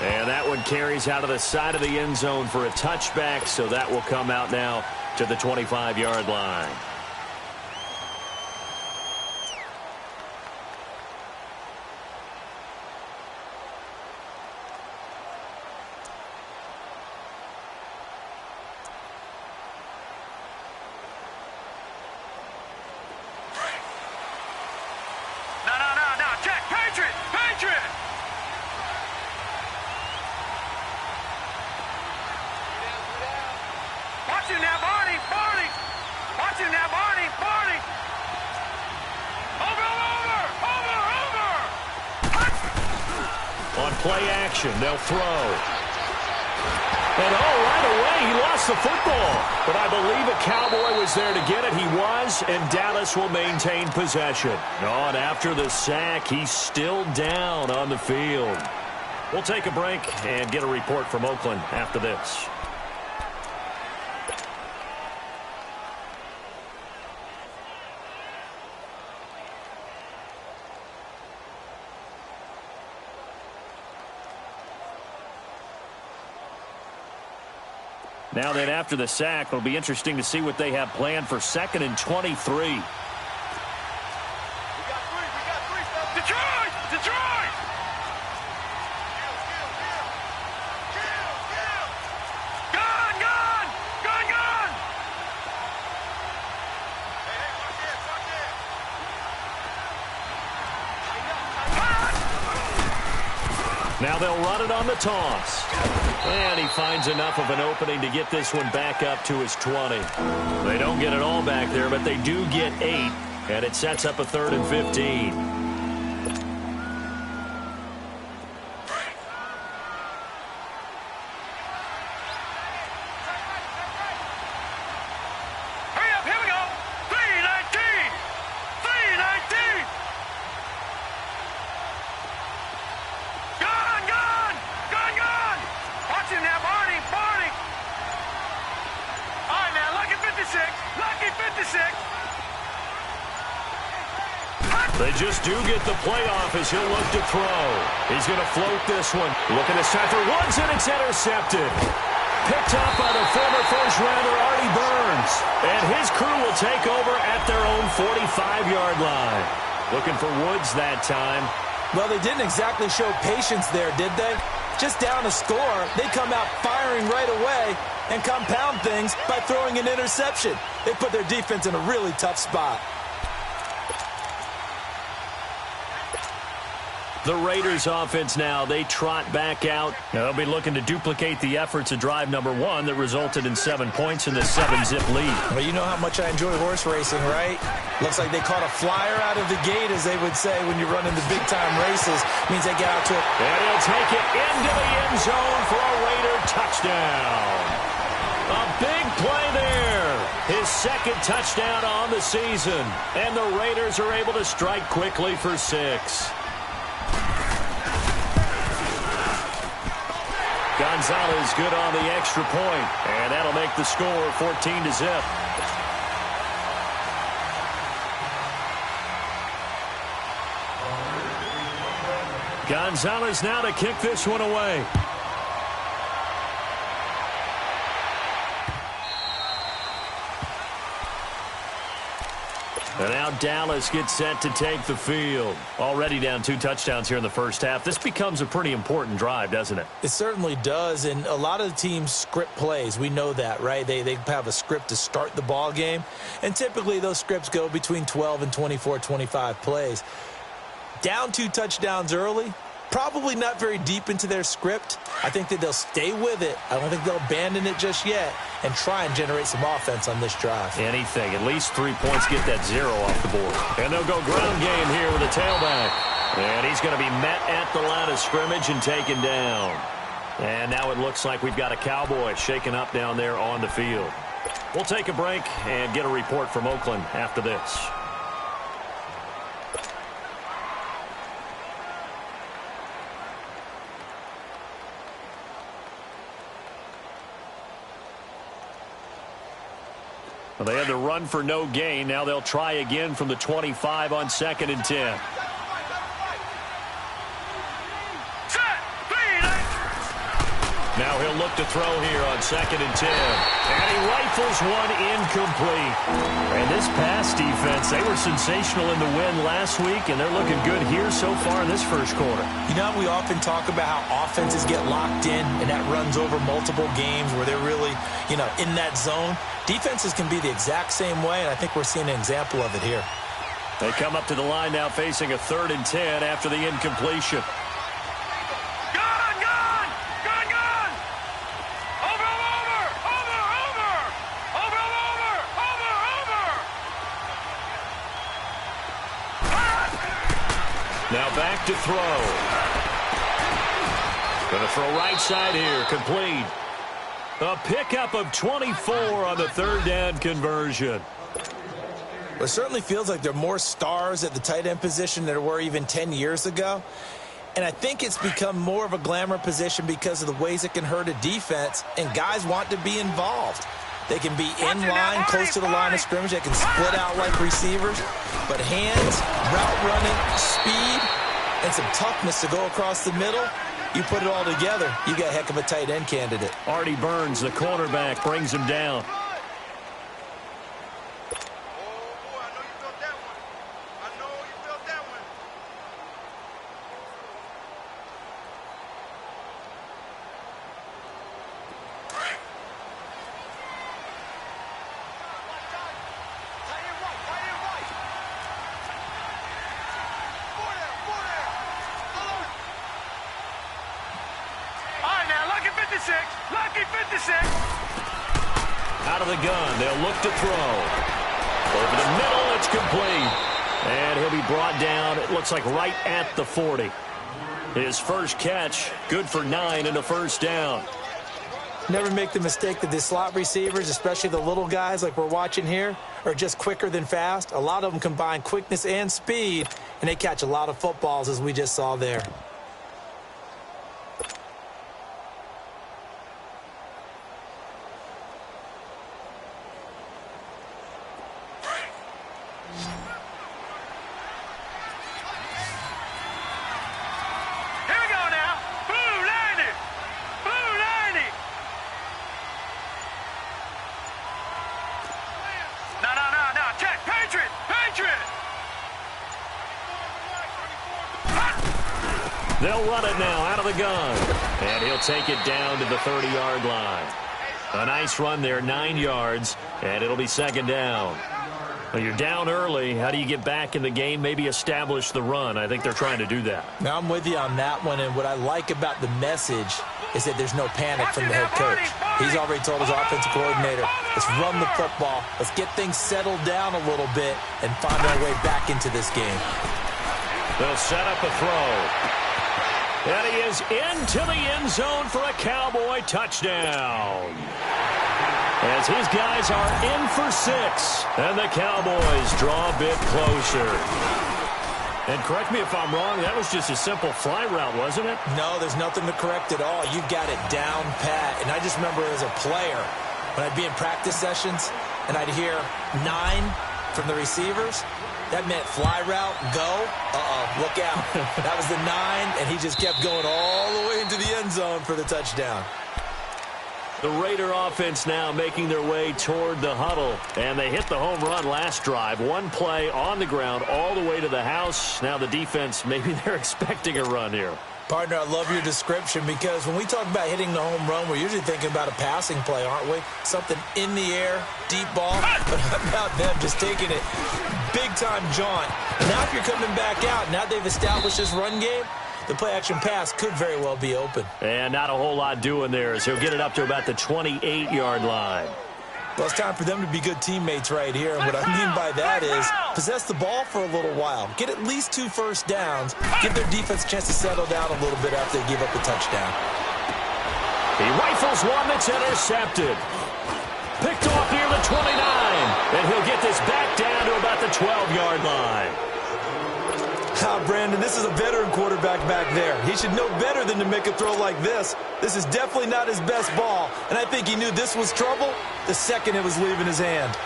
And that one carries out of the side of the end zone for a touchback, so that will come out now to the 25-yard line. Play action, they'll throw. And right away, he lost the football. But I believe a Cowboy was there to get it. He was, and Dallas will maintain possession. And after the sack, he's still down on the field. We'll take a break and get a report from Oakland after this. Now then, after the sack, it'll be interesting to see what they have planned for 2nd and 23. We got three. Detroit! Detroit! Gun! Now they'll run it on the toss. And he finds enough of an opening to get this one back up to his 20. They don't get it all back there, but they do get 8. And it sets up a 3rd and 15. They just do get the playoff as he'll look to throw. He's going to float this one. Looking this time for Woods, and it's intercepted. Picked up by the former first-rounder Artie Burns. And his crew will take over at their own 45-yard line. Looking for Woods that time. Well, they didn't exactly show patience there, did they? Just down a score, they come out firing right away and compound things by throwing an interception. They put their defense in a really tough spot. The Raiders offense now, they trot back out. They'll be looking to duplicate the efforts of drive number 1 that resulted in 7 points in the 7-zip lead. Well, you know how much I enjoy horse racing, right? Looks like they caught a flyer out of the gate, as they would say when you're running the big-time races. Means they get out to it. And he'll take it into the end zone for a Raider touchdown. A big play there. His 2nd touchdown on the season. And the Raiders are able to strike quickly for 6. Gonzalez good on the extra point, and that'll make the score 14-0. Gonzalez now to kick this one away. And now Dallas gets set to take the field. Already down 2 touchdowns here in the first half. This becomes a pretty important drive, doesn't it? It certainly does, and a lot of the teams script plays. We know that, right? They have a script to start the ball game, and typically those scripts go between 12 and 24, 25 plays. Down 2 touchdowns early, probably not very deep into their script. I think that they'll stay with it. I don't think they'll abandon it just yet and try and generate some offense on this drive. Anything. At least 3 points, get that 0 off the board. And they'll go ground game here with a tailback. And he's going to be met at the line of scrimmage and taken down. And now it looks like we've got a Cowboy shaken up down there on the field. We'll take a break and get a report from Oakland after this. Well, they had the run for no gain. Now they'll try again from the 25 on 2nd and 10. Now he'll look to throw here on 2nd and 10. And he rifles one incomplete. And this pass defense, they were sensational in the win last week, and they're looking good here so far in this first quarter. You know, we often talk about how offenses get locked in, and that runs over multiple games where they're really, in that zone. Defenses can be the exact same way, and I think we're seeing an example of it here. They come up to the line now facing a 3rd and 10 after the incompletion. Now back to throw. Going to throw right side here. Complete. A pickup of 24 on the 3rd down conversion. Well, it certainly feels like there are more stars at the tight end position than there were even 10 years ago. And I think it's become more of a glamour position because of the ways it can hurt a defense, and guys want to be involved. They can be in line, close to the line of scrimmage. They can split out like receivers. But hands, route running, speed, and some toughness to go across the middle, you put it all together, you got a heck of a tight end candidate. Artie Burns, the cornerback, brings him down. Lucky 56. Out of the gun, they'll look to throw. Over the middle, it's complete. And he'll be brought down, it looks like right at the 40. His first catch, good for 9 and a first down. Never make the mistake that the slot receivers, especially the little guys like we're watching here, are just quicker than fast. A lot of them combine quickness and speed, and they catch a lot of footballs, as we just saw there. They'll run it now out of the gun. And he'll take it down to the 30-yard line. A nice run there, 9 yards, and it'll be 2nd down. Well, you're down early. How do you get back in the game? Maybe establish the run. I think they're trying to do that. Now, I'm with you on that one, and what I like about the message is that there's no panic from the head coach. He's already told his offensive coordinator, let's run the football, let's get things settled down a little bit and find our way back into this game. They'll set up a throw. And he is into the end zone for a Cowboy touchdown. As his guys are in for 6, and the Cowboys draw a bit closer. And correct me if I'm wrong, that was just a simple fly route, wasn't it? No, there's nothing to correct at all. You've got it down pat. And I just remember as a player, when I'd be in practice sessions, and I'd hear 9 from the receivers, that meant fly route, go, look out. That was the 9, and he just kept going all the way into the end zone for the touchdown. The Raider offense now making their way toward the huddle. And they hit the home run last drive. One play on the ground all the way to the house. Now the defense, maybe they're expecting a run here. Partner, I love your description because when we talk about hitting the home run, we're usually thinking about a passing play, aren't we? Something in the air, deep ball. But how about them just taking it big-time jaunt? Now if you're coming back out, now they've established this run game, the play-action pass could very well be open. And not a whole lot doing there as he'll get it up to about the 28-yard line. Well, it's time for them to be good teammates right here. And what I mean by that is possess the ball for a little while. Get at least 2 first downs. Give their defense a chance to settle down a little bit after they give up the touchdown. He rifles one that's intercepted. Picked off near the 29. And he'll get this back down to about the 12-yard line. Brandon, this is a veteran quarterback back there. He should know better than to make a throw like this. This is definitely not his best ball, and I think he knew this was trouble the second it was leaving his hand.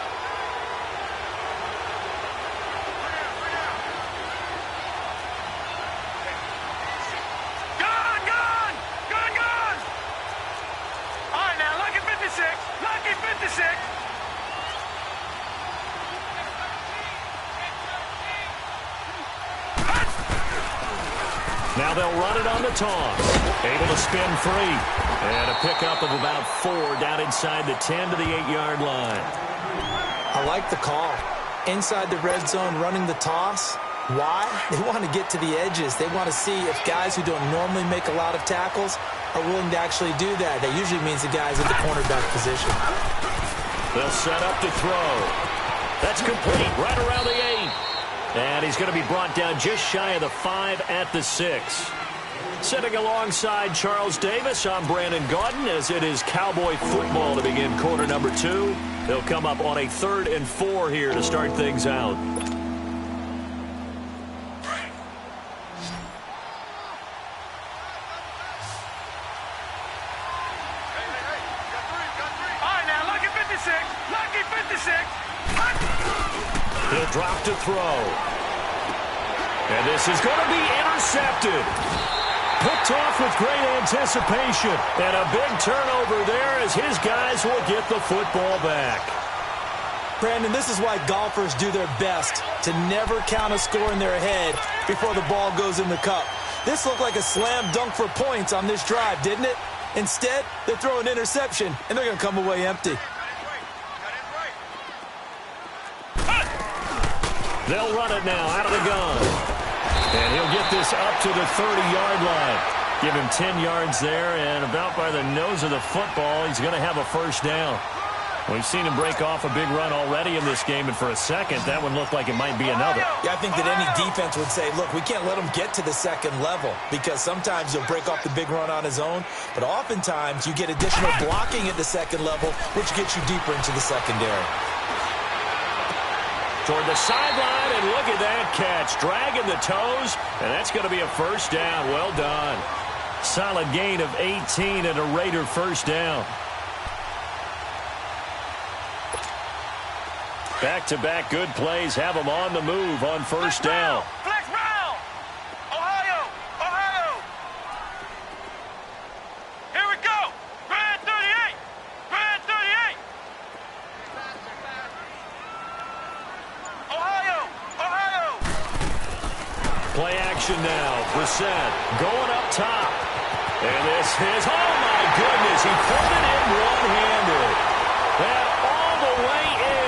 Now they'll run it on the toss. Able to spin free. And a pickup of about 4 down inside the 10 to the 8-yard line. I like the call. Inside the red zone running the toss. Why? They want to get to the edges. They want to see if guys who don't normally make a lot of tackles are willing to actually do that. That usually means the guys at the cornerback position. They'll set up to throw. That's complete right around the 8. And he's going to be brought down just shy of the 5 at the 6. Sitting alongside Charles Davis, I'm Brandon Gaudin as it is Cowboy football to begin quarter number 2. They'll come up on a 3rd and 4 here to start things out. He'll drop to throw. And this is going to be intercepted. Picked off with great anticipation. And a big turnover there as his guys will get the football back. Brandon, this is why golfers do their best to never count a score in their head before the ball goes in the cup. This looked like a slam dunk for points on this drive, didn't it? Instead, they throw an interception, and they're going to come away empty. They'll run it now out of the gun. And he'll get this up to the 30-yard line. Give him 10 yards there, and about by the nose of the football, he's going to have a first down. We've seen him break off a big run already in this game, and for a second, that one looked like it might be another. Yeah, I think that any defense would say, look, we can't let him get to the second level because sometimes he'll break off the big run on his own, but oftentimes you get additional blocking at the second level, which gets you deeper into the secondary. Toward the sideline, and look at that catch. Dragging the toes, and that's going to be a first down. Well done. Solid gain of 18 and a Raider first down. Back-to-back good plays have them on the move on first down. Flex Brown! Ohio! Ohio! Here we go! Brand 38! Brand 38! Ohio! Ohio! Play action now. Brissett going up top. And this is, oh my goodness, he pulled it in one-handed. And all the way in.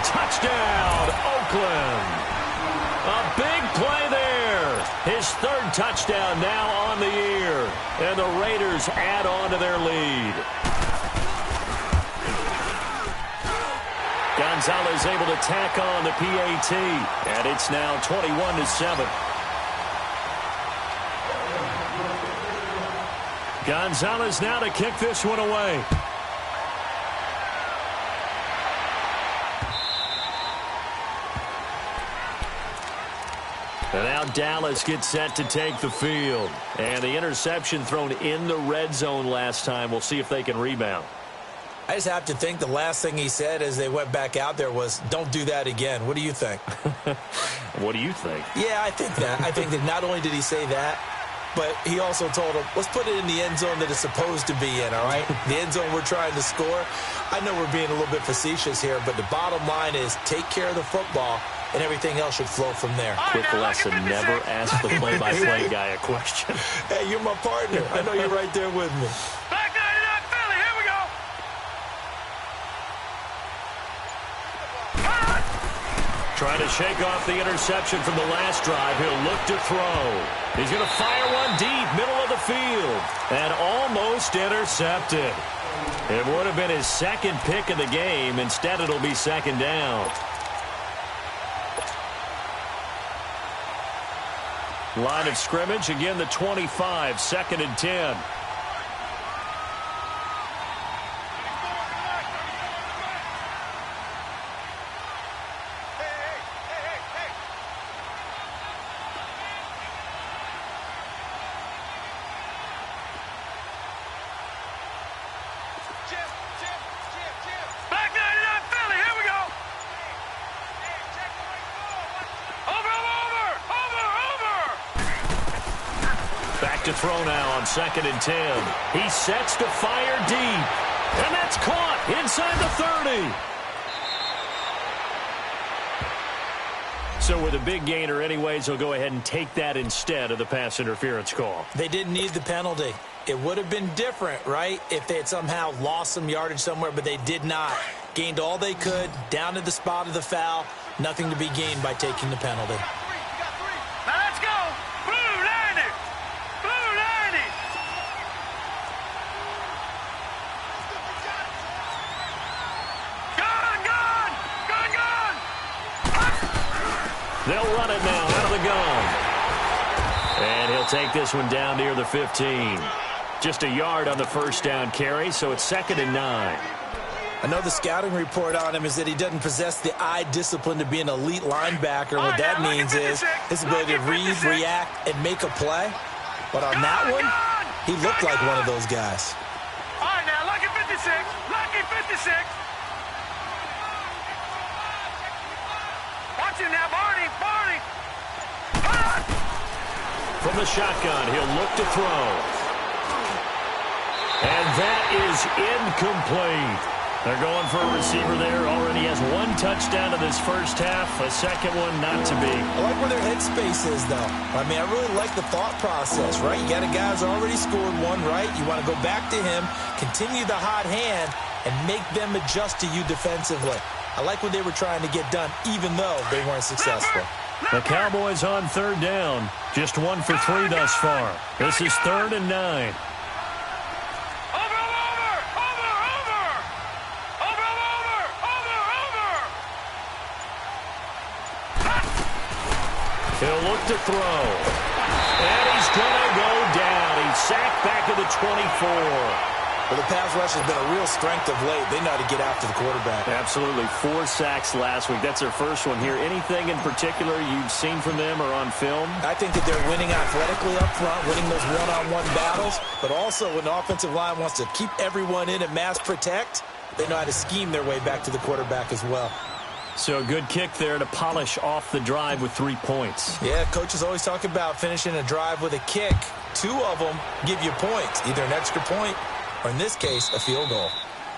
Touchdown, Oakland. A big play there. His 3rd touchdown now on the year. And the Raiders add on to their lead. Gonzalez able to tack on the PAT. And it's now 21-7. Gonzalez now to kick this one away. And now Dallas gets set to take the field. And the interception thrown in the red zone last time. We'll see if they can rebound. I just have to think the last thing he said as they went back out there was, don't do that again. What do you think? What do you think? Yeah, I think that. I think that not only did he say that, but he also told him, let's put it in the end zone that it's supposed to be in, all right? The end zone we're trying to score. I know we're being a little bit facetious here, but the bottom line is take care of the football, and everything else should flow from there. Quick lesson, never ask the play-by-play guy a question. Hey, you're my partner. I know you're right there with me. Back 99 Philly, here we go! Trying to shake off the interception from the last drive. He'll look to throw. He's going to fire one deep, middle of the field, and almost intercepted. It would have been his 2nd pick of the game. Instead, it'll be 2nd down. Line of scrimmage, again the 25, 2nd and 10. Back 99 Philly, here we go! Over! Back to throw now on 2nd and 10. He sets to fire deep. And that's caught inside the 30. So with a big gainer anyways, they'll go ahead and take that instead of the pass interference call. They didn't need the penalty. It would have been different, right, if they had somehow lost some yardage somewhere, but they did not. Gained all they could, down to the spot of the foul. Nothing to be gained by taking the penalty. Now let's go. Blue landed. Blue landed. Gun, gun. Gun, gun. They'll run it now out of the gun. And he'll take this one down near the 15. Just a yard on the first down carry, so it's 2nd and 9. I know the scouting report on him is that he doesn't possess the eye discipline to be an elite linebacker. What that means is his ability to read, react, and make a play. But on that one, he looked like one of those guys. All right, now, lucky 56. Lucky 56. Watch it now, Barney. Barney. From the shotgun, he'll look to throw. And that is incomplete. They're going for a receiver there. Already has one touchdown in this first half. A second one not to be. I like where their headspace is, though. I mean, I really like the thought process, right? You got a guy who's already scored one, right? You want to go back to him, continue the hot hand, and make them adjust to you defensively. I like what they were trying to get done, even though they weren't successful. The Cowboys on 3rd down. Just 1 for 3 thus far. This is 3rd and 9. He'll look to throw. And he's going to go down. He's sacked back at the 24. Well, the pass rush has been a real strength of late. They know how to get after the quarterback. Absolutely. 4 sacks last week. That's their first one here. Anything in particular you've seen from them or on film? I think that they're winning athletically up front, winning those one-on-one battles, but also when the offensive line wants to keep everyone in and mass protect, they know how to scheme their way back to the quarterback as well. So a good kick there to polish off the drive with 3 points. Yeah, coaches always talk about finishing a drive with a kick. 2 of them give you points, either an extra point or, in this case, a field goal.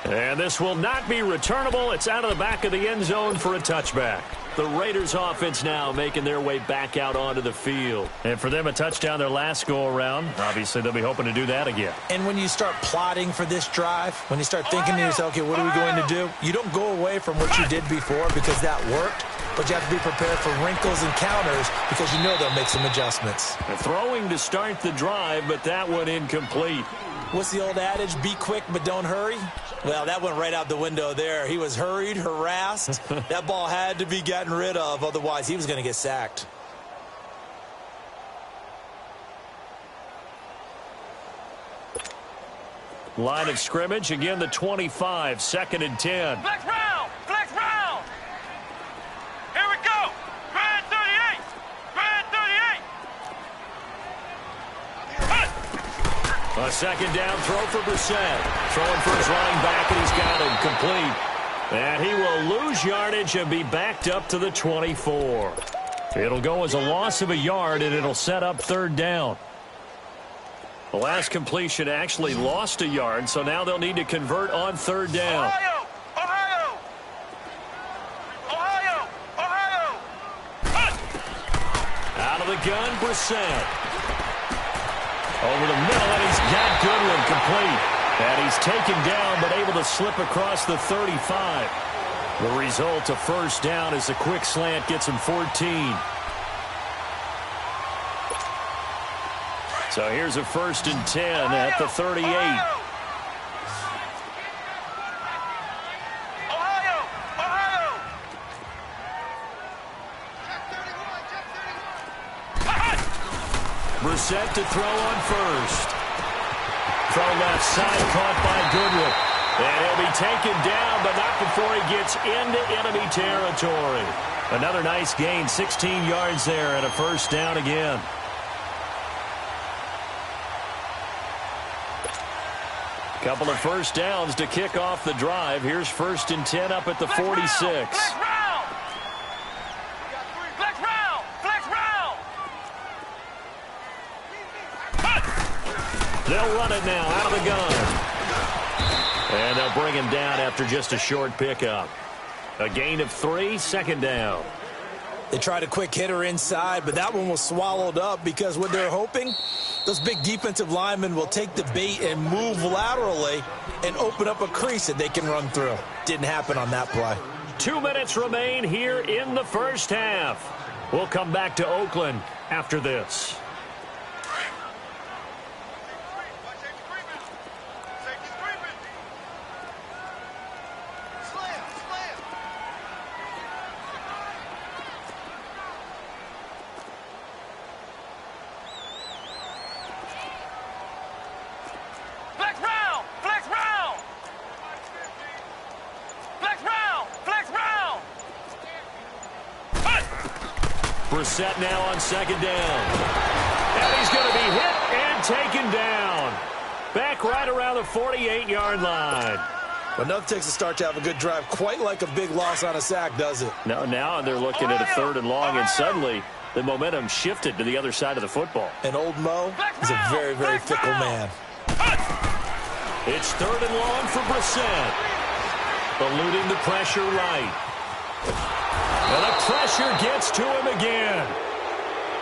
And this will not be returnable. It's out of the back of the end zone for a touchback. The Raiders offense now making their way back out onto the field. And for them, a touchdown their last go-around. Obviously, they'll be hoping to do that again. And when you start plotting for this drive, when you start thinking to yourself, okay, what are we going to do? You don't go away from what you did before because that worked, but you have to be prepared for wrinkles and counters because you know they'll make some adjustments. They're throwing to start the drive, but that one incomplete. What's the old adage? Be quick, but don't hurry. Well, that went right out the window there. He was hurried, harassed. That ball had to be gotten rid of. Otherwise, he was going to get sacked. Line of scrimmage. Again, the 25. 2nd and 10. Flex round. Flex round. Here we go. Grand 38. Grand 38. A 2nd down throw for Brissett. Throwing for his running back, and he's got him complete. And he will lose yardage and be backed up to the 24. It'll go as a loss of a yard, and it'll set up 3rd down. The last completion actually lost a yard, so now they'll need to convert on 3rd down. Ohio. Ohio. Ohio. Ohio. Out of the gun, Brissett. Over the middle, and he's got Goodwin complete. And he's taken down, but able to slip across the 35. The result, a 1st down, as the quick slant gets him 14. So here's a 1st and 10 at the 38. Ohio. Ohio. Brissett to throw on 1st. Throw left side, caught by Goodwin. And he'll be taken down, but not before he gets into enemy territory. Another nice gain, 16 yards there, and a 1st down again. Couple of 1st downs to kick off the drive. Here's 1st and 10 up at the 46. Flex round. Flex round. Flex round. They'll run it now out of the gun. And they'll bring him down after just a short pickup. A gain of 3, 2nd down. They tried a quick hitter inside, but that one was swallowed up because what they're hoping, those big defensive linemen will take the bait and move laterally and open up a crease that they can run through. Didn't happen on that play. 2 minutes remain here in the first half. We'll come back to Oakland after this. Brissett now on second down. And he's going to be hit and taken down. Back right around the 48-yard line. But nothing takes a start to have a good drive, quite like a big loss on a sack, does it? No, now they're looking at a 3rd and long, and suddenly the momentum shifted to the other side of the football. And old Mo is a very, very fickle man. It's 3rd and long for Brissett. Eluding the pressure right. And the pressure gets to him again.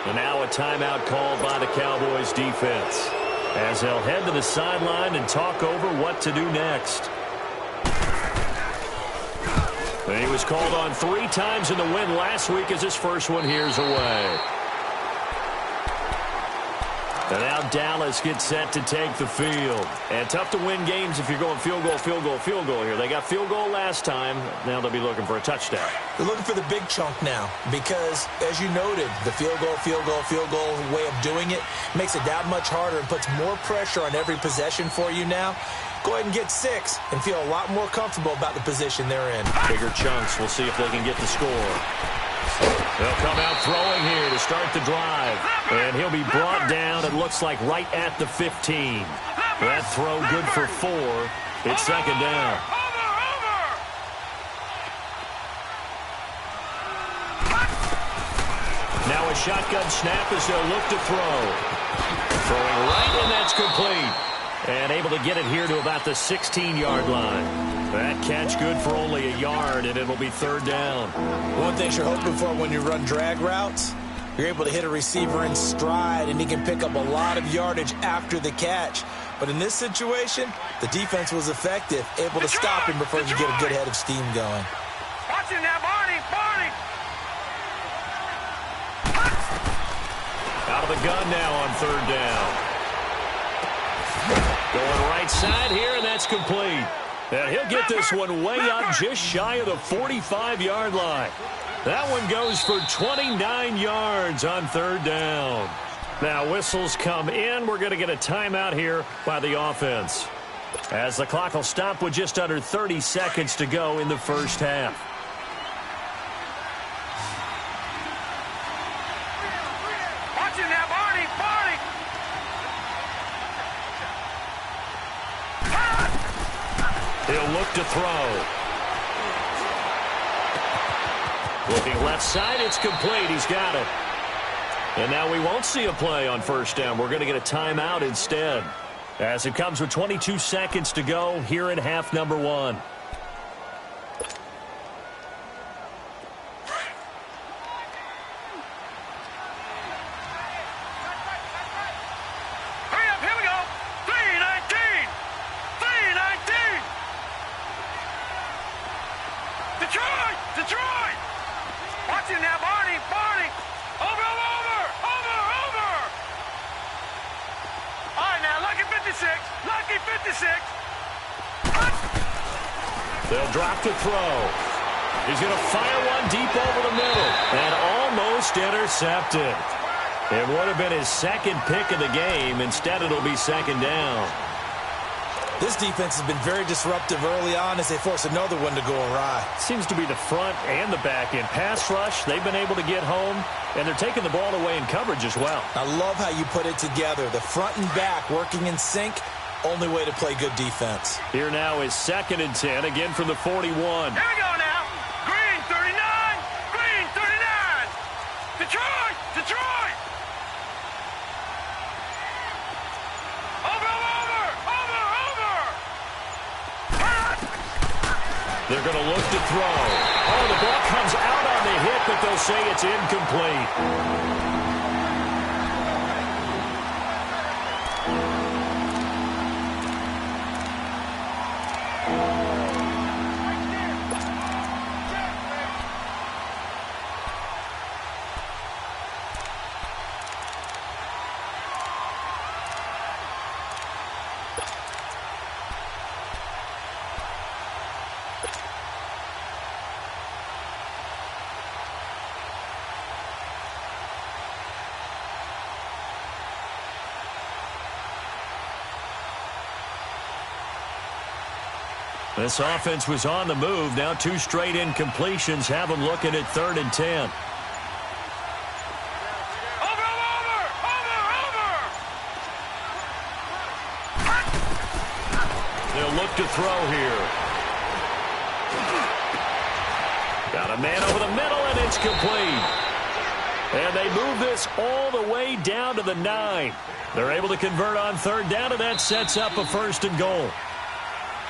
And now a timeout called by the Cowboys defense, as they'll head to the sideline and talk over what to do next. And he was called on 3 times in the win last week as his first one here's away. And now Dallas gets set to take the field. And tough to win games if you're going field goal, field goal, field goal here. They got field goal last time. Now they'll be looking for a touchdown. They're looking for the big chunk now because, as you noted, the field goal way of doing it makes it that much harder and puts more pressure on every possession for you now. Go ahead and get 6 and feel a lot more comfortable about the position they're in. Bigger chunks. We'll see if they can get the score. They'll come out throwing here to start the drive. And he'll be brought down, it looks like, right at the 15. That throw good for 4. It's second down. Now a shotgun snap as they'll look to throw. Throwing right, and that's complete. And able to get it here to about the 16-yard line. That catch good for only a yard, and it'll be 3rd down. One thing you're hoping for when you run drag routes, you're able to hit a receiver in stride, and he can pick up a lot of yardage after the catch. But in this situation, the defense was effective, able to stop him before he could get a good head of steam going. Watching that, Barney! Out of the gun now on 3rd down. Going right side here, and that's complete. And he'll get this one way up just shy of the 45-yard line. That one goes for 29 yards on 3rd down. Now whistles come in. We're going to get a timeout here by the offense, as the clock will stop with just under 30 seconds to go in the first half. Watching that, Barney! He'll look to throw. Looking left side, it's complete. He's got it. And now we won't see a play on 1st down. We're going to get a timeout instead, as it comes with 22 seconds to go here in half number 1. Detroit! Watching now, Barney! Over! All right, now, Lucky 56! They'll drop to throw. He's going to fire one deep over the middle, and almost intercepted. It would have been his 2nd pick of the game. Instead, it'll be 2nd down. This defense has been very disruptive early on as they force another one to go awry. Seems to be the front and the back end. Pass rush, they've been able to get home, and they're taking the ball away in coverage as well. I love how you put it together. The front and back working in sync, only way to play good defense. Here now is 2nd and 10, again from the 41. Here we go now. Green 39! Detroit! Over! They're going to look to throw. Oh, the ball comes out on the hit, but they'll say it's incomplete. This offense was on the move. Now 2 straight incompletions have them looking at 3rd and 10. They'll look to throw here. Got a man over the middle, and it's complete. And they move this all the way down to the 9. They're able to convert on 3rd down, and that sets up a 1st and goal.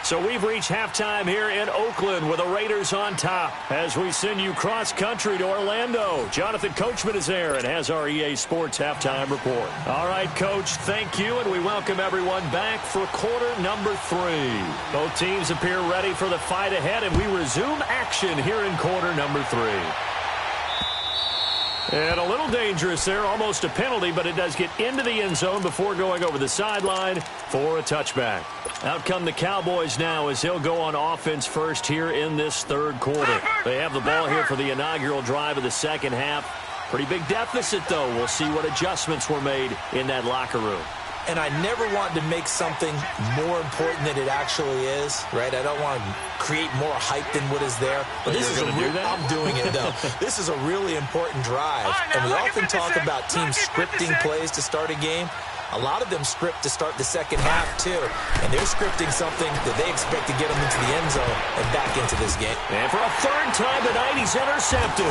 So we've reached halftime here in Oakland with the Raiders on top as we send you cross-country to Orlando. Jonathan Coachman is there and has our EA Sports halftime report. All right, Coach, thank you, and we welcome everyone back for quarter number 3. Both teams appear ready for the fight ahead, and we resume action here in quarter number 3. And a little dangerous there, almost a penalty, but it does get into the end zone before going over the sideline for a touchback. Out come the Cowboys now as they'll go on offense first here in this 3rd quarter. They have the ball here for the inaugural drive of the 2nd half. Pretty big deficit, though. We'll see what adjustments were made in that locker room. And I never want to make something more important than it actually is, right? I don't want to create more hype than what is there. But this is I'm doing it, though. This is a really important drive. And we often talk about teams scripting plays to start a game. A lot of them script to start the 2nd half, too. And they're scripting something that they expect to get them into the end zone and back into this game. And for a 3rd time tonight, he's intercepted.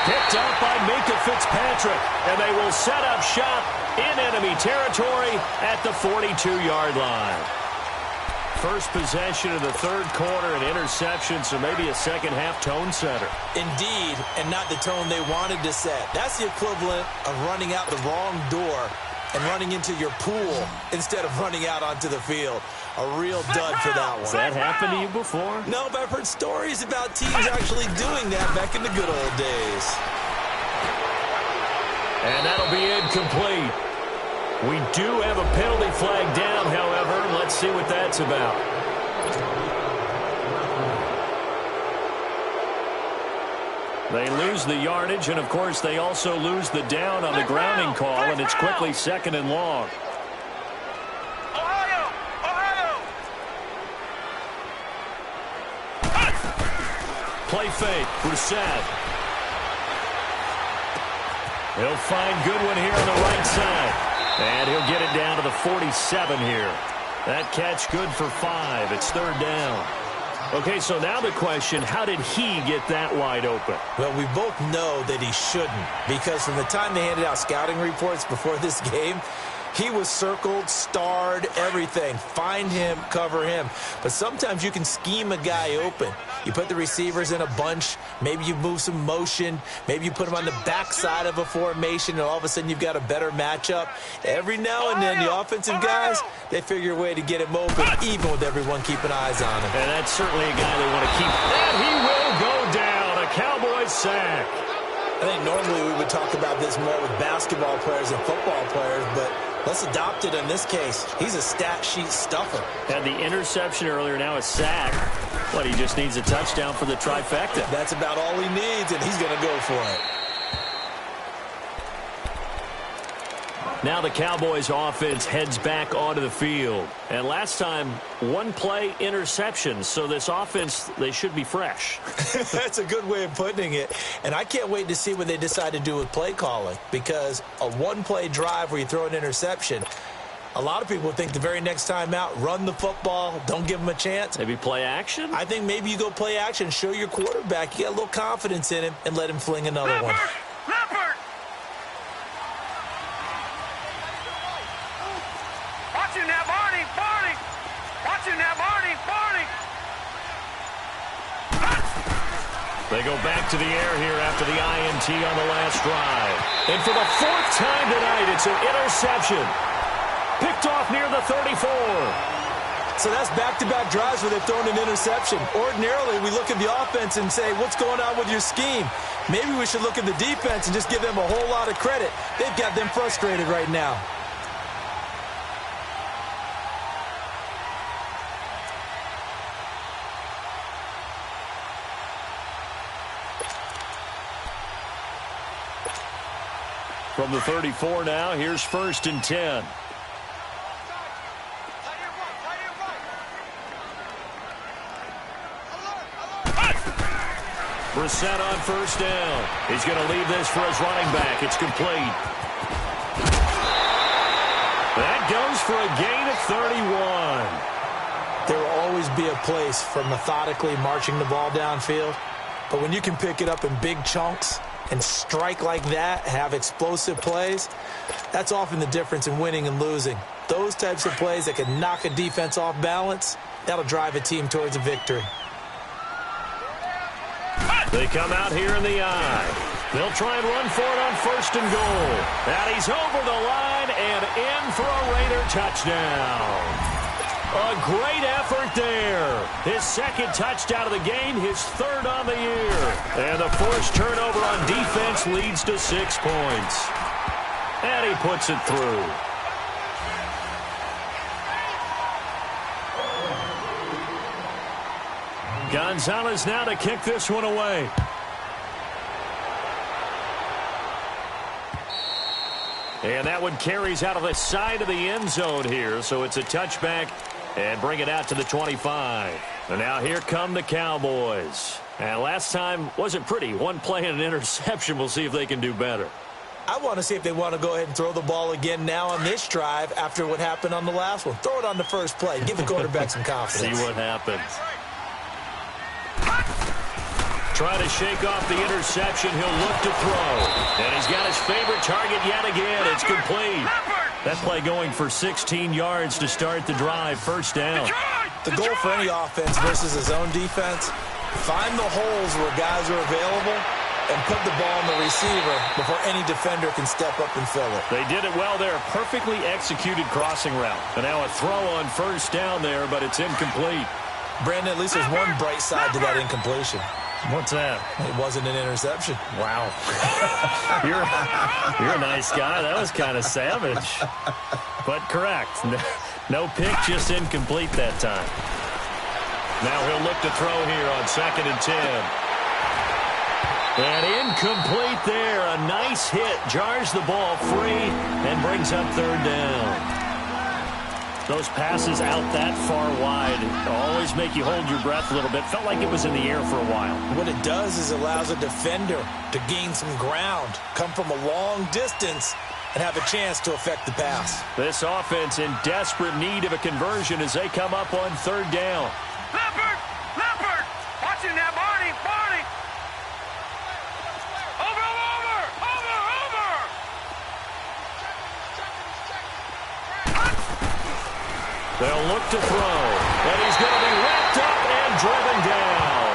Picked up by Minkah Fitzpatrick. And they will set up shop in enemy territory at the 42-yard line. First possession of the 3rd quarter, an interception, so maybe a 2nd half tone setter. Indeed, and not the tone they wanted to set. That's the equivalent of running out the wrong door and running into your pool instead of running out onto the field. A real dud for that one. Has that happened to you before? No, but I've heard stories about teams actually doing that back in the good old days. And that'll be incomplete. We do have a penalty flag down, however. Let's see what that's about. They lose the yardage, and, of course, they also lose the down on the grounding call, and it's quickly 2nd and long. Play fake, Brissett. He'll find Goodwin here on the right side. And he'll get it down to the 47 here. That catch good for 5. It's 3rd down. Okay, so now the question, how did he get that wide open? Well, we both know that he shouldn't, because from the time they handed out scouting reports before this game, he was circled, starred, everything. Find him, cover him. But sometimes you can scheme a guy open. You put the receivers in a bunch. Maybe you move some motion. Maybe you put them on the backside of a formation, and all of a sudden you've got a better matchup. Every now and then, the offensive guys, they figure a way to get him open, even with everyone keeping eyes on him. And that's certainly a guy they want to keep. And he will go down. A Cowboys sack. I think normally we would talk about this more with basketball players and football players, but let's adopt it in this case. He's a stat sheet stuffer. Had the interception earlier, now a sack. But he just needs a touchdown for the trifecta. That's about all he needs, and he's going to go for it. Now the Cowboys offense heads back onto the field. And last time, 1 play interception. So this offense, they should be fresh. That's a good way of putting it. And I can't wait to see what they decide to do with play calling. Because a 1-play drive where you throw an interception, a lot of people think the very next time out, run the football, don't give them a chance. Maybe play action? I think maybe you go play action, show your quarterback you got a little confidence in him, and let him fling another one. Leopard! Watch you now, Barney! Barney! Watch you now, Barney! Barney! They go back to the air here after the INT on the last drive. And for the fourth time tonight, it's an interception. Picked off near the 34. So that's back-to-back drives where they've thrown an interception. Ordinarily, we look at the offense and say, what's going on with your scheme? Maybe we should look at the defense and just give them a whole lot of credit. They've got them frustrated right now. From the 34 now, here's 1st and 10. Brissett on 1st down. He's going to leave this for his running back. It's complete. That goes for a gain of 31. There will always be a place for methodically marching the ball downfield. But when you can pick it up in big chunks and strike like that, have explosive plays, that's often the difference in winning and losing. Those types of plays that can knock a defense off balance, that'll drive a team towards a victory. They come out here in the eye. They'll try and run for it on 1st and goal. And he's over the line and in for a Raider touchdown. A great effort there. His 2nd touchdown of the game, his 3rd on the year. And the forced turnover on defense leads to 6 points. And he puts it through. Gonzalez now to kick this one away. And that one carries out of the side of the end zone here. So it's a touchback and bring it out to the 25. And now here come the Cowboys. And last time wasn't pretty. One play and an interception. We'll see if they can do better. I want to see if they want to go ahead and throw the ball again now on this drive after what happened on the last one. Throw it on the first play. Give the quarterback some confidence. See what happens. Try to shake off the interception. He'll look to throw. And he's got his favorite target yet again. It's complete. That play going for 16 yards to start the drive. 1st down. The goal for any offense versus his own defense, find the holes where guys are available and put the ball on the receiver before any defender can step up and fill it. They did it well there. Perfectly executed crossing route. And now a throw on 1st down there, but it's incomplete. Brandon, at least there's one bright side to that incompletion. What's that? It wasn't an interception. Wow. You're a nice guy. That was kind of savage. But correct. No pick, just incomplete that time. Now he'll look to throw here on 2nd and 10. And incomplete there. A nice hit. Jars the ball free and brings up 3rd down. Those passes out that far wide always make you hold your breath a little bit. Felt like it was in the air for a while. What it does is allows a defender to gain some ground, come from a long distance, and have a chance to affect the pass. This offense in desperate need of a conversion as they come up on 3rd down. Leopard! Leopard! Watching that, Barney! Barney! Over! They'll look to throw. And he's going to be wrapped up and driven down.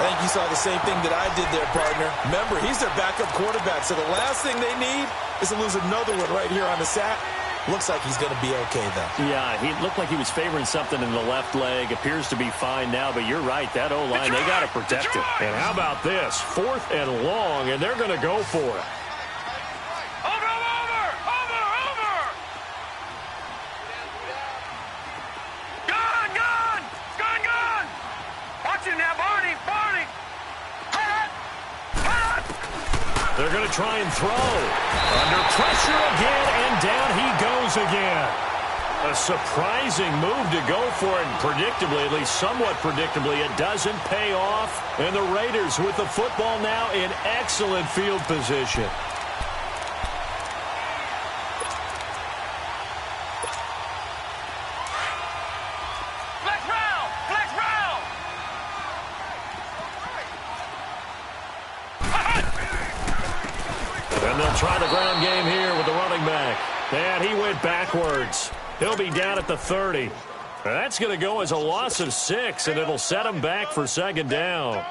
I think you saw the same thing that I did there, partner. Remember, he's their backup quarterback, so the last thing they need is to lose another one right here on the sack. Looks like he's going to be okay, though. Yeah, he looked like he was favoring something in the left leg. Appears to be fine now, but you're right. That O-line, they got to protect it. And how about this? 4th and long, and they're going to go for it. They're going to try and throw. Under pressure again, and down he goes again. A surprising move to go for it, and predictably, at least somewhat predictably, it doesn't pay off. And the Raiders with the football now in excellent field position. And they'll try the ground game here with the running back. And he went backwards. He'll be down at the 30. That's going to go as a loss of 6, and it'll set him back for 2nd down.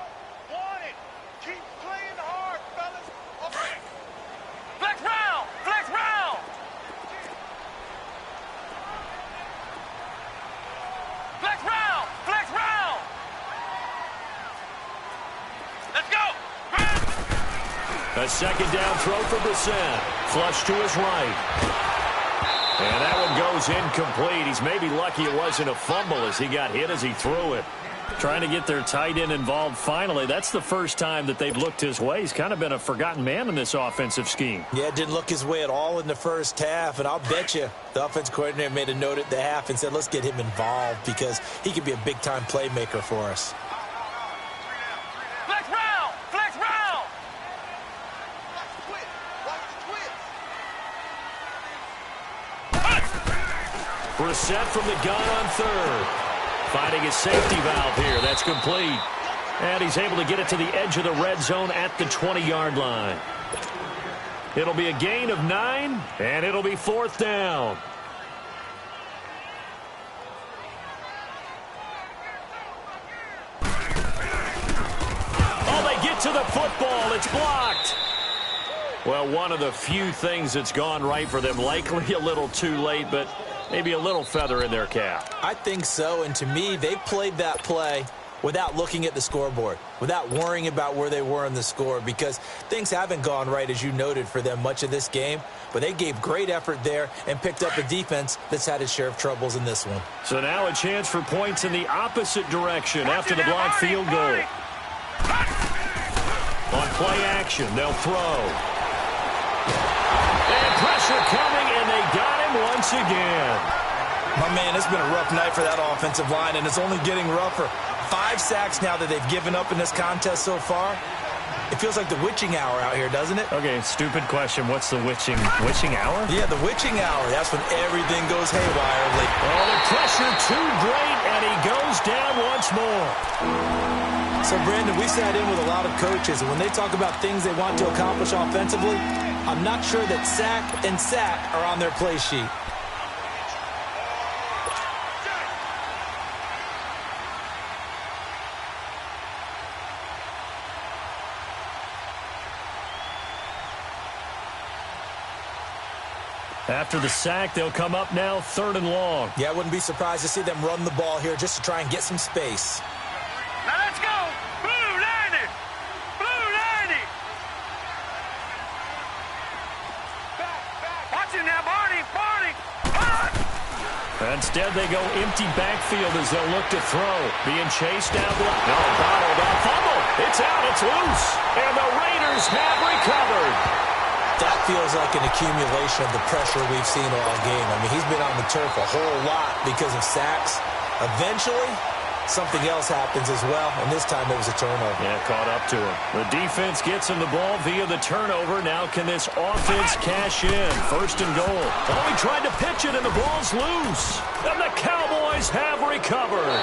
A second down throw for Brissett. Flush to his right. And that one goes incomplete. He's maybe lucky it wasn't a fumble as he got hit as he threw it. Trying to get their tight end involved finally. That's the first time that they've looked his way. He's kind of been a forgotten man in this offensive scheme. Yeah, it didn't look his way at all in the first half. And I'll bet you the offense coordinator made a note at the half and said, let's get him involved because he could be a big-time playmaker for us. Flex round! Flex round! Brissett from the gun on third. Finding a safety valve here. That's complete. And he's able to get it to the edge of the red zone at the 20-yard line. It'll be a gain of 9, and it'll be 4th down. Oh, they get to the football. It's blocked. Well, one of the few things that's gone right for them. Likely a little too late, but maybe a little feather in their cap. I think so, and to me, they played that play without looking at the scoreboard, without worrying about where they were in the score, because things haven't gone right, as you noted, for them much of this game, but they gave great effort there and picked up a defense that's had its share of troubles in this one. So now a chance for points in the opposite direction after the blocked field goal. On play action, they'll throw. And pressure coming, and they got him once again. My man, it's been a rough night for that offensive line, and it's only getting rougher. 5 sacks now that they've given up in this contest so far. It feels like the witching hour out here, doesn't it? Okay, stupid question. What's the witching hour? Yeah, the witching hour. That's when everything goes haywire. Oh, the pressure too great, and he goes down once more. So, Brandon, we sat in with a lot of coaches, and when they talk about things they want to accomplish offensively, I'm not sure that sack and sack are on their play sheet. After the sack, they'll come up now 3rd and long. Yeah, I wouldn't be surprised to see them run the ball here just to try and get some space. Now let's go! Blue 90! Blue 90! Watch it now, Barney! Barney! Instead, they go empty backfield as they'll look to throw. Being chased down the line. No, bottled up. Fumble! It's out. It's loose. And the Raiders have recovered. That feels like an accumulation of the pressure we've seen all game. I mean, he's been on the turf a whole lot because of sacks. Eventually, something else happens as well, and this time it was a turnover. Yeah, caught up to him. The defense gets him the ball via the turnover. Now can this offense cash in? 1st and goal. Oh, he tried to pitch it, and the ball's loose. And the Cowboys have recovered.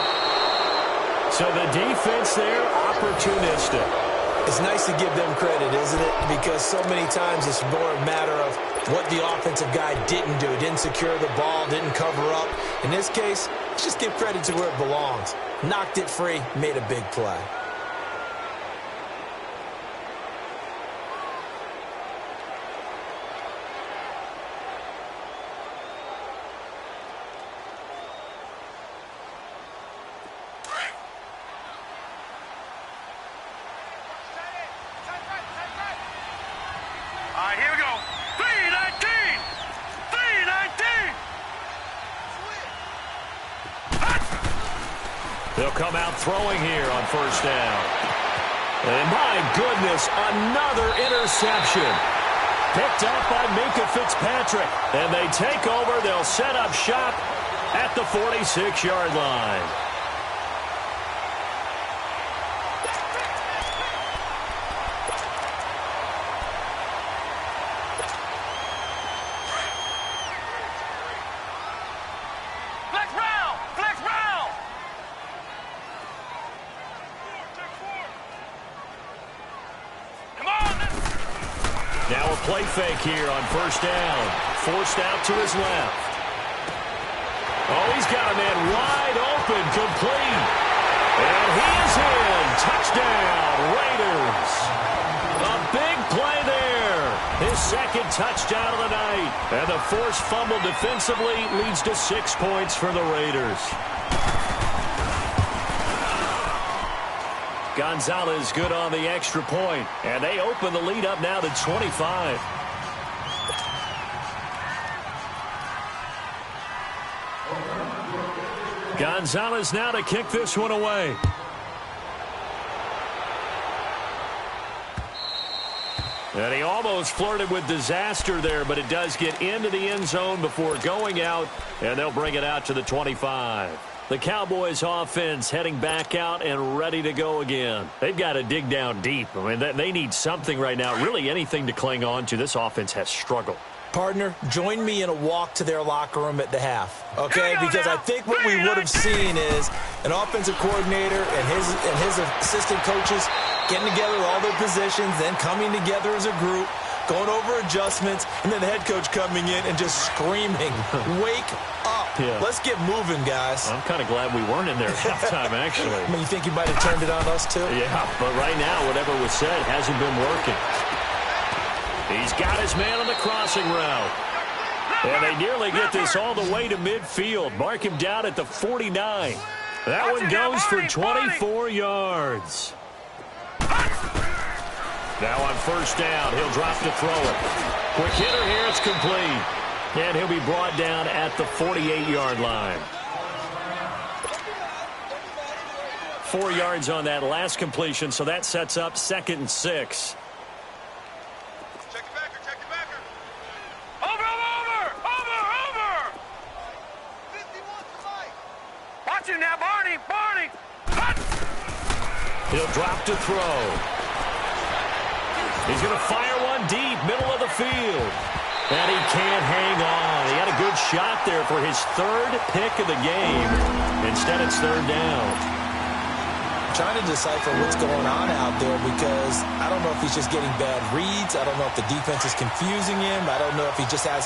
So the defense there, opportunistic. It's nice to give them credit, isn't it? Because so many times it's more a matter of what the offensive guy didn't do. Didn't secure the ball, didn't cover up. In this case, let's just give credit to where it belongs. Knocked it free, made a big play. All right, here we go. 319! 319! They'll come out throwing here on 1st down. And my goodness, another interception. Picked up by Minkah Fitzpatrick. And they take over. They'll set up shop at the 46-yard line. Now a play fake here on 1st down. Forced out to his left. Oh, he's got a man wide open, complete. And he is in. Touchdown, Raiders. A big play there. His 2nd touchdown of the night. And the forced fumble defensively leads to 6 points for the Raiders. Gonzalez good on the extra point. And they open the lead up now to 25. Gonzalez now to kick this one away. And he almost flirted with disaster there, but it does get into the end zone before going out, and they'll bring it out to the 25. The Cowboys offense heading back out and ready to go again. They've got to dig down deep. I mean, they need something right now, really anything to cling on to. This offense has struggled. Partner, join me in a walk to their locker room at the half, okay? Because I think what we would have seen is an offensive coordinator and his assistant coaches getting together with all their positions, then coming together as a group, going over adjustments, and then the head coach coming in and just screaming, wake up. Yeah. Let's get moving, guys. I'm kind of glad we weren't in there at halftime, actually. I mean, you think you might have turned it on us, too? Yeah, but right now, whatever was said hasn't been working. He's got his man on the crossing route. And they nearly get this all the way to midfield. Mark him down at the 49. That one goes for 24 yards. Now on first down, he'll drop to throw it. Quick hitter here, it's complete. And he'll be brought down at the 48-yard line. 4 yards on that last completion, so that sets up 2nd and 6. He'll drop to throw. He's going to fire one deep, middle of the field. And he can't hang on. He had a good shot there for his 3rd pick of the game. Instead, it's 3rd down. Trying to decipher what's going on out there because I don't know if he's just getting bad reads. I don't know if the defense is confusing him. I don't know if he just has,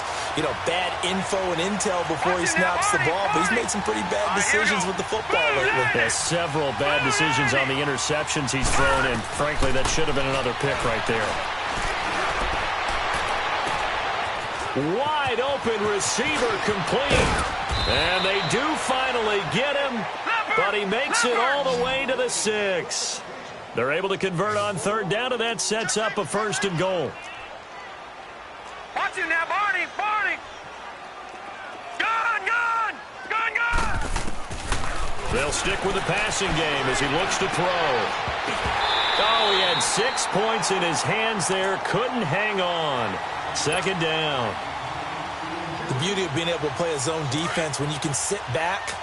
bad info and intel before he snaps the ball. But he's made some pretty bad decisions with the football lately. There's several bad decisions on the interceptions he's thrown, and frankly, that should have been another pick right there. Wide open receiver complete. And they do finally get him. But he makes it all the way to the 6. They're able to convert on 3rd down, and that sets up a 1st and goal. Watch him now, Barney! Gun! They'll stick with the passing game as he looks to throw. Oh, he had 6 points in his hands there. Couldn't hang on. 2nd down. The beauty of being able to play a zone defense when you can sit back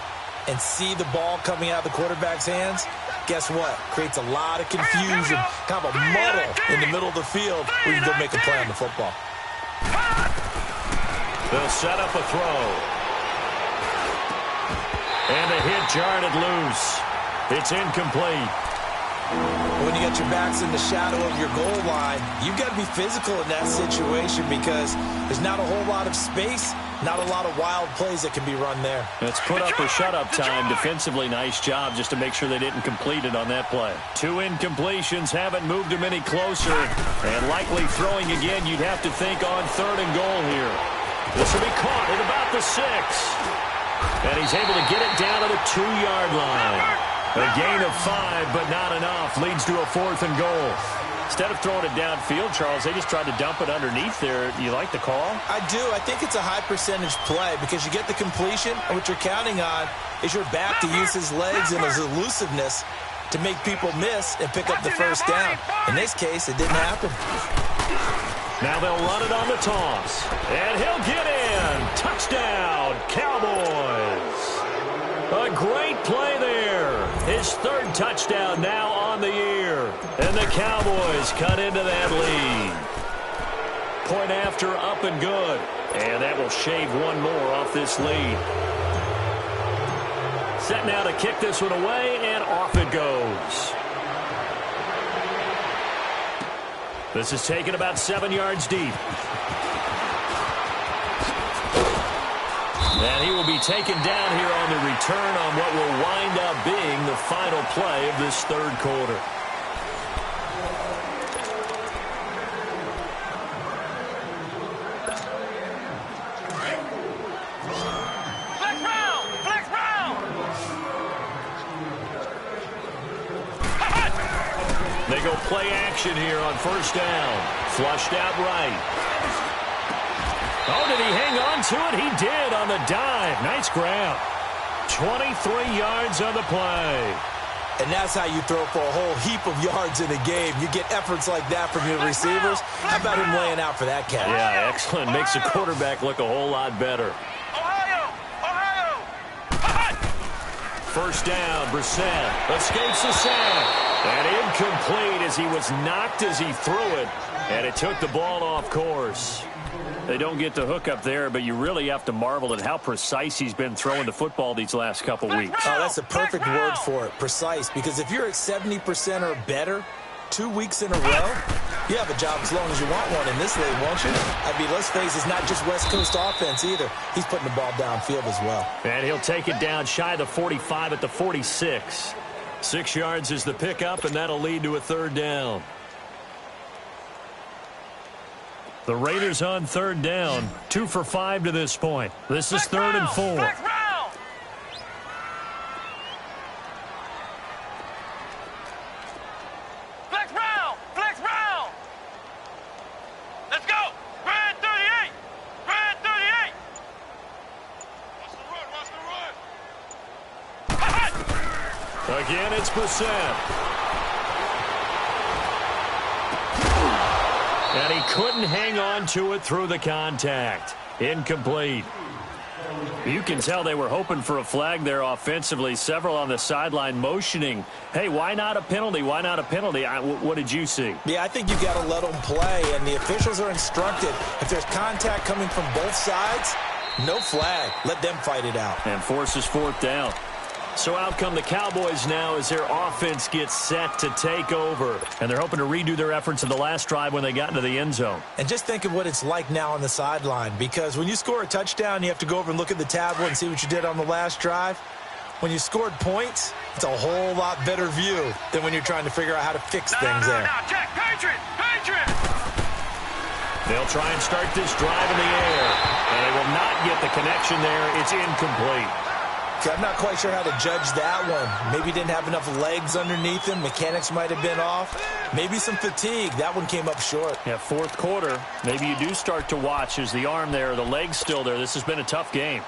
and see the ball coming out of the quarterback's hands, guess what? Creates a lot of confusion, kind of a muddle in the middle of the field where you can go make a play on the football. They'll set up a throw. And the hit jarred it loose. It's incomplete. When you got your backs in the shadow of your goal line, you've got to be physical in that situation because there's not a whole lot of space, not a lot of wild plays that can be run there. It's put up or shut up time. Defensively, nice job just to make sure they didn't complete it on that play. 2 incompletions haven't moved him any closer. And likely throwing again, you'd have to think on 3rd and goal here. This will be caught at about the 6. And he's able to get it down to the 2-yard line. A gain of 5, but not enough. Leads to a 4th and goal. Instead of throwing it downfield, Charles, they just tried to dump it underneath there. You like the call? I do. I think it's a high-percentage play because you get the completion, and what you're counting on is your back to use his legs and his elusiveness to make people miss and pick up the 1st down. In this case, it didn't happen. Now they'll run it on the toss. And he'll get in. Touchdown, Cowboys. A great play there. His 3rd touchdown now on the year. And the Cowboys cut into that lead. Point after, up and good. And that will shave one more off this lead. Set now to kick this one away, and off it goes. This is taken about 7 yards deep. And he will be taken down here on the return on what will wind up being the final play of this 3rd quarter. Flex round! go play action here on first down. Flushed out right. Oh, did he hang on to it? He did on the dive. Nice grab. 23 yards on the play. And that's how you throw for a whole heap of yards in a game. You get efforts like that from your receivers. How about him laying out for that catch? Yeah, excellent. Makes the quarterback look a whole lot better. Ohio! First down, Brissett escapes the sack. And incomplete as he was knocked as he threw it. And it took the ball off course. They don't get the hook up there, but you really have to marvel at how precise he's been throwing the football these last couple weeks. Oh, that's a perfect word for it, precise. Because if you're at 70% or better 2 weeks in a row, you have a job as long as you want one in this league, won't you? I mean, let's face it, it's not just West Coast offense either. He's putting the ball downfield as well. And he'll take it down shy of the 45 at the 46. 6 yards is the pickup, and that'll lead to a third down. The Raiders on third down, 2 for 5 to this point. This is 3rd and 4. Flex round. Let's go. Brand 38. Brand 38. Watch the run. Again, it's Brissett. And he couldn't hang on to it through the contact. Incomplete. You can tell they were hoping for a flag there offensively. Several on the sideline motioning. Hey, why not a penalty? Why not a penalty? What did you see? Yeah, I think you got to let them play, and the officials are instructed. If there's contact coming from both sides, no flag. Let them fight it out. And forces 4th down. So out come the Cowboys now as their offense gets set to take over. And they're hoping to redo their efforts in the last drive when they got into the end zone. And just think of what it's like now on the sideline. Because when you score a touchdown, you have to go over and look at the tablet and see what you did on the last drive. When you scored points, it's a whole lot better view than when you're trying to figure out how to fix things there. Now, check. Patriot. They'll try and start this drive in the air. And they will not get the connection there. It's incomplete. I'm not quite sure how to judge that one. Maybe he didn't have enough legs underneath him. Mechanics might have been off. Maybe some fatigue. That one came up short. Yeah, 4th quarter. Maybe you do start to watch. Is the arm there, the leg's still there. This has been a tough game.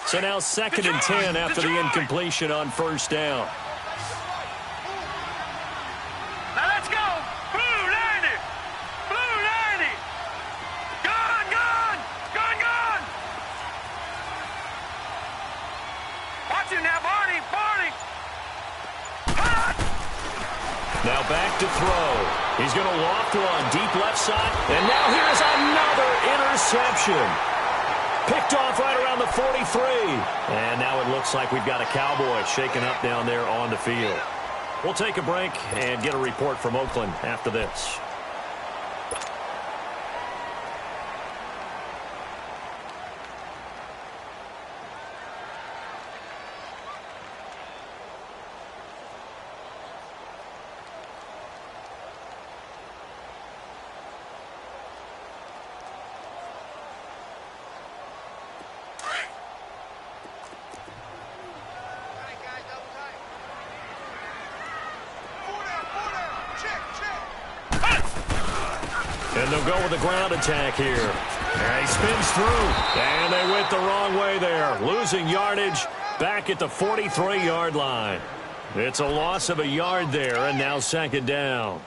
So now 2nd and 10 after the incompletion on first down. Now let's go. Blue 90. Blue 90. Gone. Watch him now, Barney. Hot. Now back to throw. He's going to loft one deep left side. And now here's another interception. Picked off right around the 43. And now it looks like we've got a Cowboy shaken up down there on the field. We'll take a break and get a report from Oakland after this. And they'll go with a ground attack here. And he spins through. And they went the wrong way there. Losing yardage back at the 43-yard line. It's a loss of a yard there, and now 2nd down.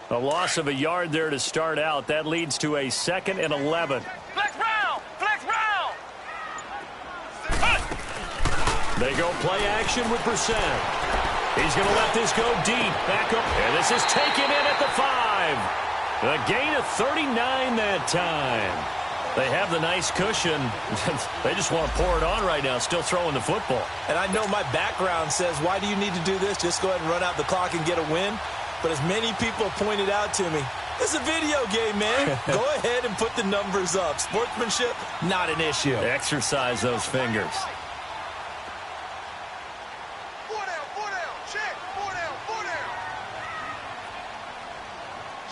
A loss of a yard there to start out. That leads to a 2nd and 11. Flex round. They go play action with Brissett. He's going to let this go deep. Back up. And this is taken in at the 5. A gain of 39 that time. They have the nice cushion. They just want to pour it on right now, still throwing the football. And I know my background says, why do you need to do this? Just go ahead and run out the clock and get a win. But as many people pointed out to me, It's a video game, man. Go ahead and put the numbers up. Sportsmanship, not an issue. Exercise those fingers. Four down, check. Four down.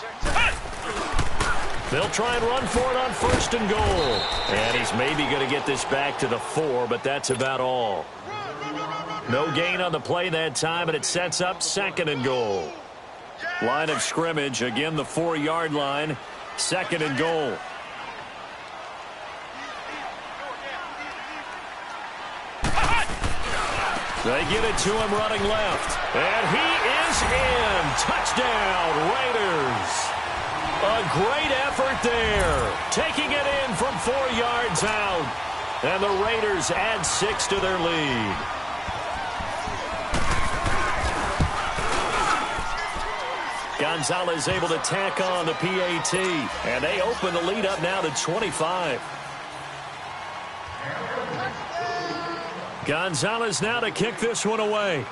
Check. They'll try and run for it on 1st and goal. And he's maybe going to get this back to the 4, but that's about all. No gain on the play that time, and it sets up 2nd and goal. Line of scrimmage, again the 4-yard line, 2nd and goal. They get it to him running left. And he is in. Touchdown, Raiders. A great effort there. Taking it in from 4 yards out. And the Raiders add 6 to their lead. Gonzalez able to tack on the PAT. And they open the lead up now to 25. Gonzalez now to kick this one away.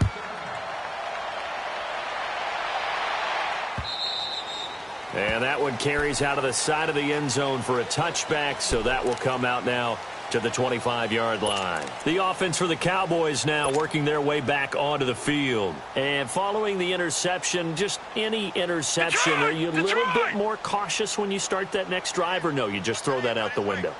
And that one carries out of the side of the end zone for a touchback, so that will come out now to the 25-yard line. The offense for the Cowboys now working their way back onto the field. And following the interception, just any interception, are you a little bit more cautious when you start that next drive, or no, you just throw that out the window?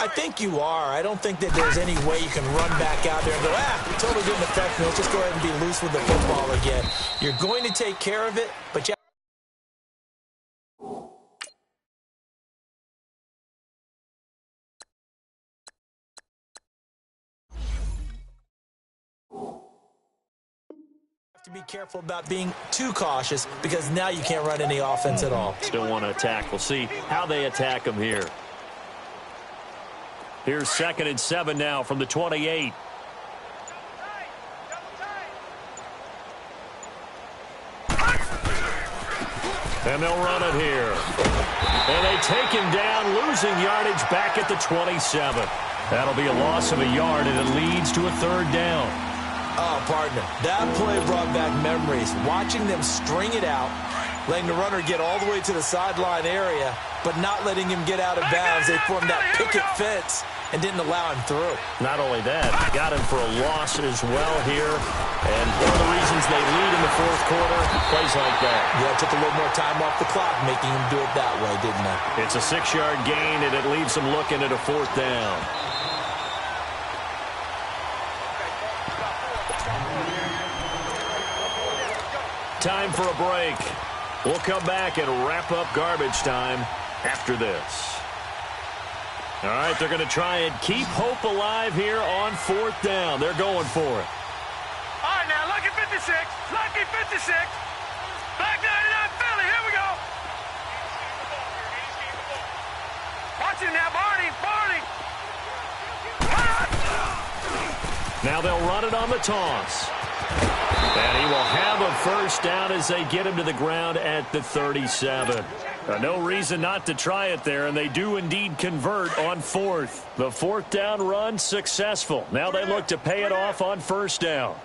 I think you are. I don't think that there's any way you can run back out there and go, it totally didn't affect me. Let's just go ahead and be loose with the football again. You're going to take care of it, but you have to be careful about being too cautious, because now you can't run any offense at all. Still want to attack. We'll see how they attack them here. Here's 2nd and 7 now from the 28. And they'll run it here. And they take him down, losing yardage back at the 27. That'll be a loss of a yard, and it leads to a 3rd down. Oh, partner, that play brought back memories. Watching them string it out, letting the runner get all the way to the sideline area, but not letting him get out of bounds. They formed that picket fence and didn't allow him through. Not only that, got him for a loss as well here. And one of the reasons they lead in the 4th quarter, plays like that. Yeah, took a little more time off the clock, making him do it that way, didn't they? It's a 6-yard gain, and it leaves them looking at a 4th down. Time for a break. We'll come back and wrap up garbage time after this. All right, they're going to try and keep hope alive here on 4th down. They're going for it. All right, now, lucky 56. Lucky 56. Back 99 Philly. Here we go. Watch him now, Barney. Now they'll run it on the toss. And he will have a 1st down as they get him to the ground at the 37. No reason not to try it there, and they do indeed convert on 4th. The 4th down run successful. Now they look to pay it off on 1st down.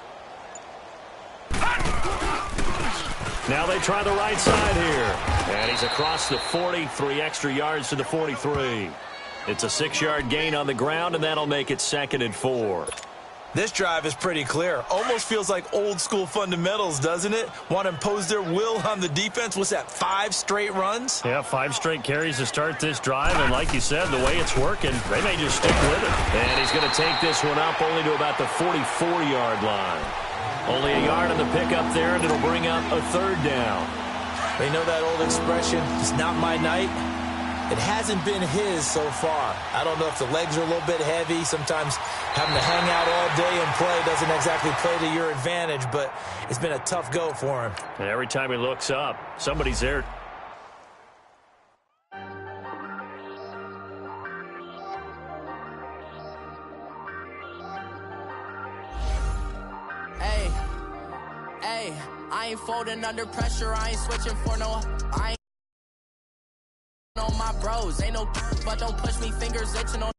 Now they try the right side here. And he's across the 40, 3 extra yards to the 43. It's a 6-yard gain on the ground, and that'll make it 2nd and 4. This drive is pretty clear. Almost feels like old school fundamentals, doesn't it? Want to impose their will on the defense. What's that, 5 straight runs? Yeah, 5 straight carries to start this drive. And like you said, the way it's working, they may just stick with it. And he's going to take this one up only to about the 44-yard line. Only a yard on the pickup there, and it'll bring up a 3rd down. They know that old expression, it's not my night. It hasn't been his so far. I don't know if the legs are a little bit heavy. Sometimes having to hang out all day and play doesn't exactly play to your advantage, but it's been a tough go for him. And every time he looks up, somebody's there. Hey, I ain't folding under pressure. I ain't switching for no. I ain't on my bros. Ain't no, but don't push me, fingers itching on.